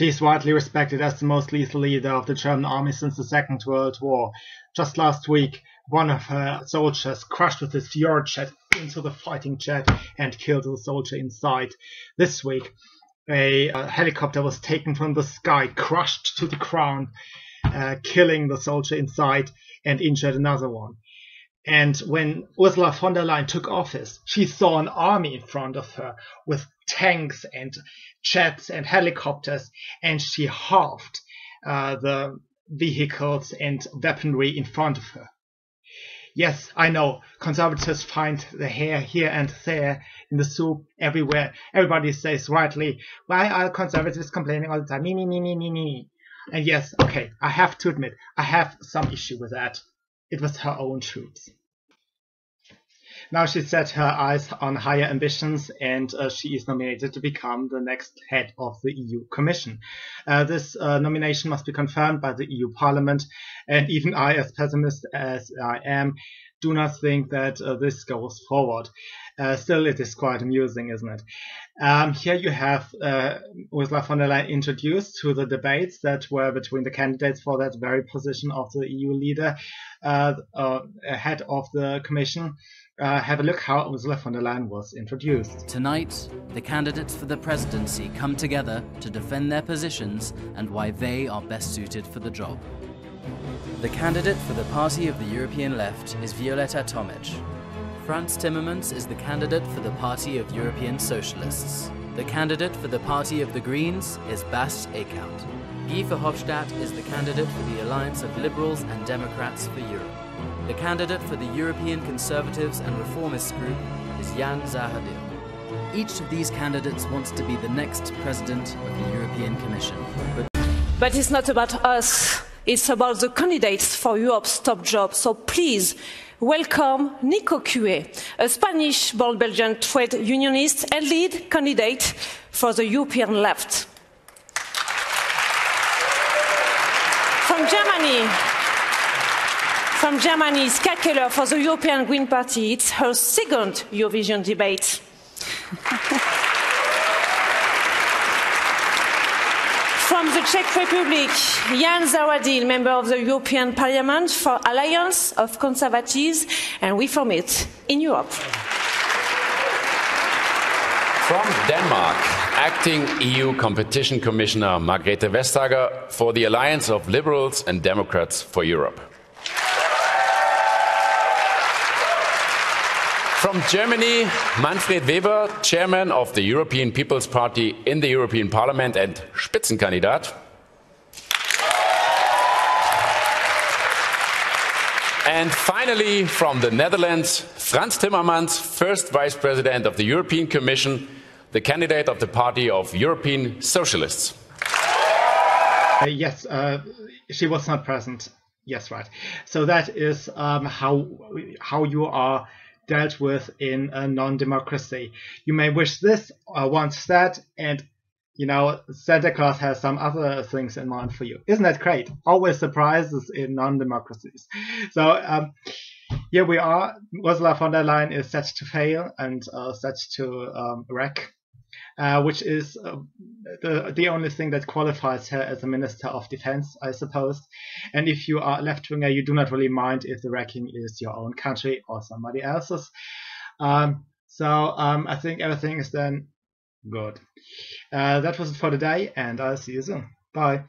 She is widely respected as the most lethal leader of the German army since the Second World War. Just last week, one of her soldiers crashed with his Eurojet into the fighting jet and killed the soldier inside. This week, a helicopter was taken from the sky, crushed to the ground, killing the soldier inside and injured another one. And when Ursula von der Leyen took office, she saw an army in front of her with tanks and jets and helicopters, and she halved the vehicles and weaponry in front of her. Yes, I know, conservatives find the hair here and there in the soup everywhere. Everybody says rightly, why are conservatives complaining all the time? Me. And yes, okay, I have to admit, I have some issue with that. It was her own troops. Now she set her eyes on higher ambitions, and she is nominated to become the next head of the EU Commission. This nomination must be confirmed by the EU Parliament, and even I, as pessimist as I am, do not think that this goes forward. Still, it is quite amusing, isn't it? Here you have Ursula von der Leyen introduced to the debates that were between the candidates for that very position of the EU leader, head of the Commission. Have a look how Ursula von der Leyen was introduced. Tonight, the candidates for the presidency come together to defend their positions and why they are best suited for the job. The candidate for the Party of the European Left is Violeta Tomic. Franz Timmermans is the candidate for the Party of European Socialists. The candidate for the Party of the Greens is Bas Eickhout. Guy Verhofstadt is the candidate for the Alliance of Liberals and Democrats for Europe. The candidate for the European Conservatives and Reformists group is Jan Zahradil. Each of these candidates wants to be the next president of the European Commission. But it's not about us, it's about the candidates for Europe's top job. So please welcome Nico Cue, a Spanish-born Belgian trade unionist and lead candidate for the European Left. From Germany, Ska Keller for the European Green Party. It's her second Eurovision debate. From the Czech Republic, Jan Zahradil, member of the European Parliament for Alliance of Conservatives and Reformists in Europe. From Denmark, Acting EU Competition Commissioner Margrethe Vestager for the Alliance of Liberals and Democrats for Europe. From Germany, Manfred Weber, Chairman of the European People's Party in the European Parliament and Spitzenkandidat. And finally, from the Netherlands, Frans Timmermans, first Vice President of the European Commission, the candidate of the Party of European Socialists. Yes, she was not present. Yes, right. So that is how you are dealt with in a non-democracy. You may wish this or want that, and you know, Santa Claus has some other things in mind for you. Isn't that great? Always surprises in non-democracies. So here we are. Ursula von der Leyen is set to fail and set to wreck, which is the only thing that qualifies her as a Minister of Defense, I suppose. And if you are a left-winger, you do not really mind if the wrecking is your own country or somebody else's. I think everything is then good. That was it for today, and I'll see you soon. Bye.